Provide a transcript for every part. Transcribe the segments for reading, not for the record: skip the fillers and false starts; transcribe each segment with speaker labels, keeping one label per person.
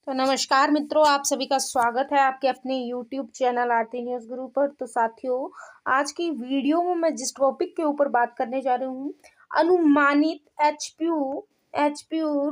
Speaker 1: तो नमस्कार मित्रों, आप सभी का स्वागत है आपके अपने यूट्यूब चैनल आरती न्यूज़ गुरु पर। तो साथियों, आज की वीडियो में मैं जिस टॉपिक के ऊपर बात करने जा रही हूँ, अनुमानित HPU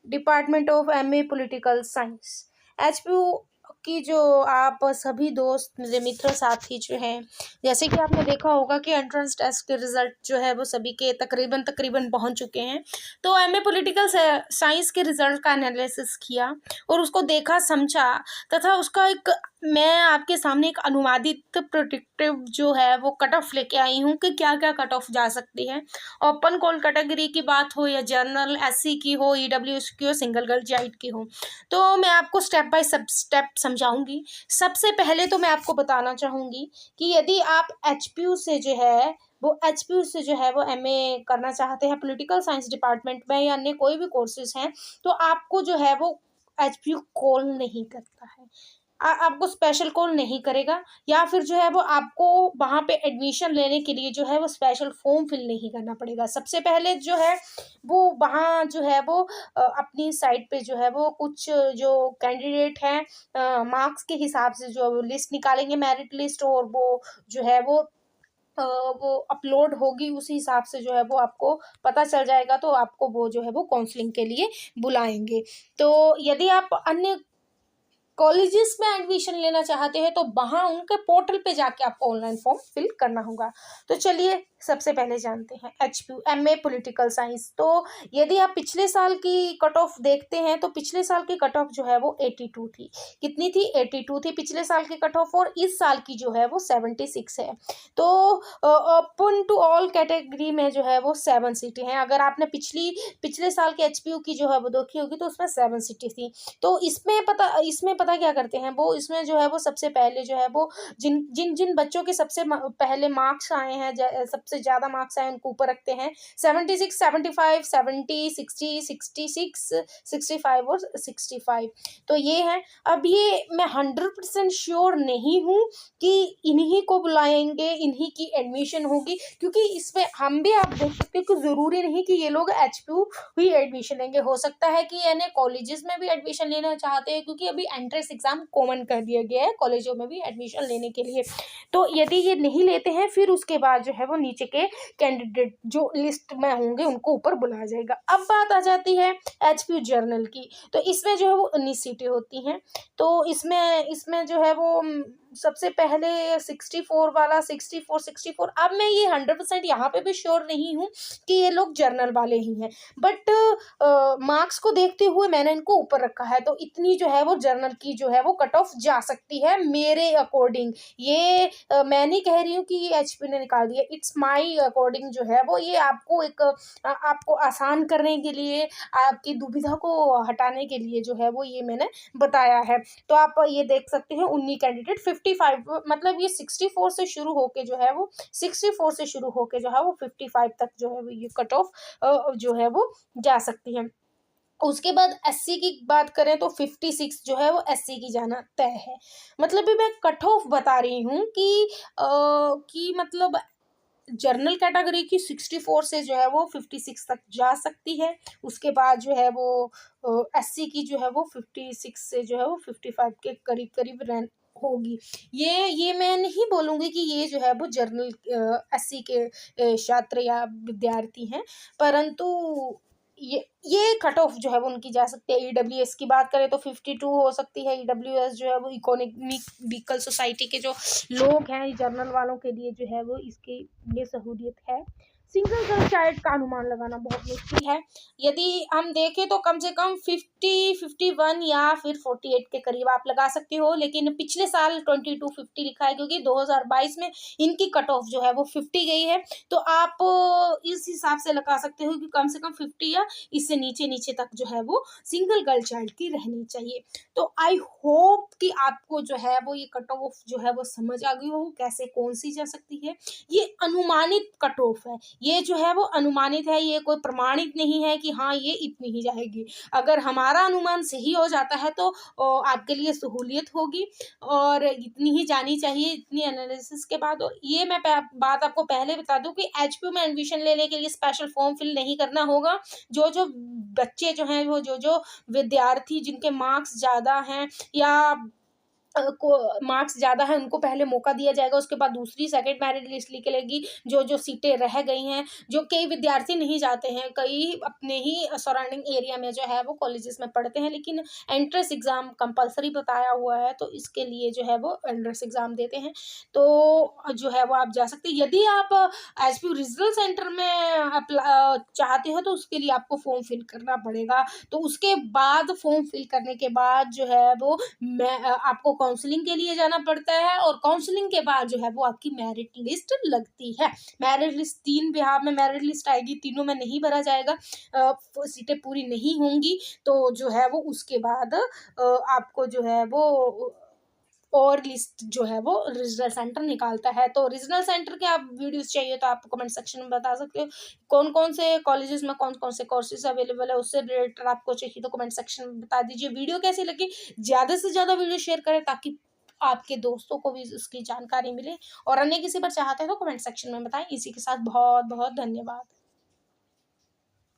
Speaker 1: department of MA political science. HPU की जो आप सभी दोस्त, मेरे मित्र साथी जो हैं, जैसे कि आपने देखा होगा कि एंट्रेंस टेस्ट के रिजल्ट जो है वो सभी के तकरीबन पहुंच चुके हैं। तो एमए पॉलिटिकल साइंस के रिजल्ट का एनालिसिस किया और उसको देखा, समझा, तथा उसका एक मैं आपके सामने एक अनुवादित प्रोडिक्टिव जो है वो कट ऑफ लेके आई हूँ कि क्या क्या कट ऑफ जा सकती है। ओपन कॉल कैटेगरी की बात हो या जनरल एससी की हो, ईडब्ल्यूएस की हो, सिंगल गर्ल चाइल्ड की हो, तो मैं आपको स्टेप बाय स्टेप समझाऊंगी। सबसे पहले तो मैं आपको बताना चाहूँगी कि यदि आप एचपीयू से जो है वो एमए करना चाहते हैं पॉलिटिकल साइंस डिपार्टमेंट में या अन्य कोई भी कोर्सेज हैं, तो आपको जो है वो एचपीयू कॉल नहीं करता है। आपको स्पेशल कॉल नहीं करेगा, या फिर जो है वो आपको वहाँ पे एडमिशन लेने के लिए जो है वो स्पेशल फॉर्म फिल नहीं करना पड़ेगा। सबसे पहले जो है वो वहाँ जो है वो अपनी साइट पे जो है वो कुछ जो कैंडिडेट हैं मार्क्स के हिसाब से जो लिस्ट निकालेंगे, मेरिट लिस्ट, और वो जो है वो अपलोड होगी, उसी हिसाब से जो है वो आपको पता चल जाएगा। तो आपको वो जो है वो काउंसलिंग के लिए बुलाएंगे। तो यदि आप अन्य कॉलेजेस में एडमिशन लेना चाहते हैं तो वहाँ उनके पोर्टल पे जाके आपको ऑनलाइन फॉर्म फिल करना होगा। तो चलिए सबसे पहले जानते हैं एचपीयू एमए पॉलिटिकल साइंस। तो यदि आप पिछले साल की कट ऑफ देखते हैं तो पिछले साल की कट ऑफ जो है वो 82 थी। कितनी थी? 82 थी पिछले साल की कट ऑफ, और इस साल की जो है वो 76 है। तो ओपन टू ऑल कैटेगरी में जो है वो 7 सीटें हैं। अगर आपने पिछले साल के एचपीयू की जो है वो देखी होगी तो उसमें 7 सीटें थी। तो इसमें पता क्या करते हैं वो, इसमें जो है वो सबसे पहले जो है वो जिन जिन जिन बच्चों के सबसे पहले मार्क्स आए हैं, सबसे ज़्यादा मार्क्स आए, उनको ऊपर रखते हैं। 76, 75, 70, 60, 66, 65 और 65। तो ये है। अब ये मैं 100% श्योर नहीं हूँ कि इन्हीं को बुलाएंगे, इन्हीं की एडमिशन होगी, क्योंकि इसमें हम भी आप देख सकते हो कि ज़रूरी नहीं कि ये लोग एचपीयू ही एडमिशन लेंगे। हो सकता है कि यानी कॉलेजेस में भी एडमिशन लेना चाहते हैं, क्योंकि अभी एंट्रेंस एग्जाम कॉमन कर दिया गया है कॉलेजों में भी एडमिशन लेने के लिए। तो यदि ये नहीं लेते हैं, फिर उसके बाद जो है वो नीचे के कैंडिडेट जो लिस्ट में होंगे उनको ऊपर बुलाया जाएगा। अब बात आ जाती है एचपीयू जर्नल की। तो इसमें जो है वो 19 सीटें होती हैं। तो इसमें जो है वो सबसे पहले 64 वाला 64। अब मैं ये 100% यहाँ पे भी श्योर नहीं हूँ कि ये लोग जर्नल वाले ही हैं, बट मार्क्स को देखते हुए मैंने इनको ऊपर रखा है। तो इतनी जो है वो जर्नल की जो है वो कट ऑफ जा सकती है मेरे अकॉर्डिंग। ये मैं नहीं कह रही हूँ कि ये एचपी ने निकाल दिया, इट्स माई अकॉर्डिंग जो है वो। ये आपको आपको आसान करने के लिए, आपकी दुविधा को हटाने के लिए जो है वो ये मैंने बताया है। तो आप ये देख सकते हैं 19 कैंडिडेट 55, मतलब ये 64 से शुरू होके जो है वो 55 तक जो है वो ये कट ऑफ जो है वो जा सकती है। उसके बाद एससी की बात करें तो 56 जो है वो एससी की जाना तय है। मतलब भी मैं कट ऑफ बता रही हूँ कि मतलब जनरल कैटेगरी की 64 से जो है वो 56 तक जा सकती है। उसके बाद जो है वो एससी की जो है वो 56 से जो है वो 55 के करीब करीब रैंक होगी। ये मैं नहीं बोलूँगी कि ये जो है वो जर्नल एससी के छात्र या विद्यार्थी हैं, परंतु ये कट ऑफ जो है वो उनकी जा सकती है। ईडब्ल्यूएस की बात करें तो 52 हो सकती है। ईडब्ल्यूएस जो है वो इकोनॉमिक व्हीकल सोसाइटी के जो लोग हैं, जर्नल वालों के लिए जो है वो इसकी ये सहूलियत है। सिंगल गर्ल चाइल्ड का अनुमान लगाना बहुत मुश्किल है। यदि हम देखें तो कम से कम 50, 51 या फिर 48 के करीब आप लगा सकते हो, लेकिन पिछले साल 2250 लिखा है, क्योंकि 2022 में इनकी कट ऑफ जो है वो 50 गई है। तो आप इस हिसाब से लगा सकते हो कि कम से कम 50 या इससे नीचे नीचे तक जो है वो सिंगल गर्ल चाइल्ड की रहनी चाहिए। तो आई होप कि आपको जो है वो ये कट ऑफ जो है वो समझ आ गई हो, कैसे कौन सी जा सकती है। ये अनुमानित कट ऑफ है, ये जो है वो अनुमानित है, ये कोई प्रमाणित नहीं है कि हाँ ये इतनी ही जाएगी। अगर हमारा अनुमान सही हो जाता है तो आपके लिए सहूलियत होगी और इतनी ही जानी चाहिए इतनी एनालिसिस के बाद। और ये मैं बात आपको पहले बता दूं कि एचपीयू में एडमिशन लेने के लिए स्पेशल फॉर्म फिल नहीं करना होगा। जो जो बच्चे जो हैं वो जो विद्यार्थी जिनके मार्क्स ज़्यादा हैं या को मार्क्स ज़्यादा है उनको पहले मौका दिया जाएगा, उसके बाद दूसरी सेकंड मेरिट लिस्ट निकलेगी। जो सीटें रह गई हैं, जो कई विद्यार्थी नहीं जाते हैं, कई अपने ही सराउंडिंग एरिया में जो है वो कॉलेजेस में पढ़ते हैं, लेकिन एंट्रेंस एग्ज़ाम कंपलसरी बताया हुआ है तो इसके लिए जो है वो एंट्रेंस एग्ज़ाम देते हैं। तो जो है वो आप जा सकते हैं। यदि आप एचपीयू रीजनल सेंटर में चाहते हो तो उसके लिए आपको फॉर्म फिल करना पड़ेगा। तो उसके बाद फॉर्म फिल करने के बाद जो है वो आपको काउंसलिंग के लिए जाना पड़ता है और काउंसलिंग के बाद जो है वो आपकी मेरिट लिस्ट लगती है। मेरिट लिस्ट 3 बिहार में मेरिट लिस्ट आएगी, तीनों में नहीं भरा जाएगा, सीटें पूरी नहीं होंगी तो जो है वो उसके बाद आपको जो है वो और लिस्ट जो है वो रीजनल सेंटर निकालता है। तो रीजनल सेंटर के आप वीडियोस चाहिए तो आप कमेंट सेक्शन में बता सकते हो। कौन कौन से कॉलेजेस में कौन कौन से कोर्सेज अवेलेबल है, उससे रिलेटेड आपको चाहिए तो कमेंट सेक्शन में बता दीजिए। वीडियो कैसी लगी, ज़्यादा से ज़्यादा वीडियो शेयर करें ताकि आपके दोस्तों को भी उसकी जानकारी मिले। और अन्य किसी पर चाहते हैं तो कमेंट सेक्शन में बताएं। इसी के साथ बहुत बहुत धन्यवाद।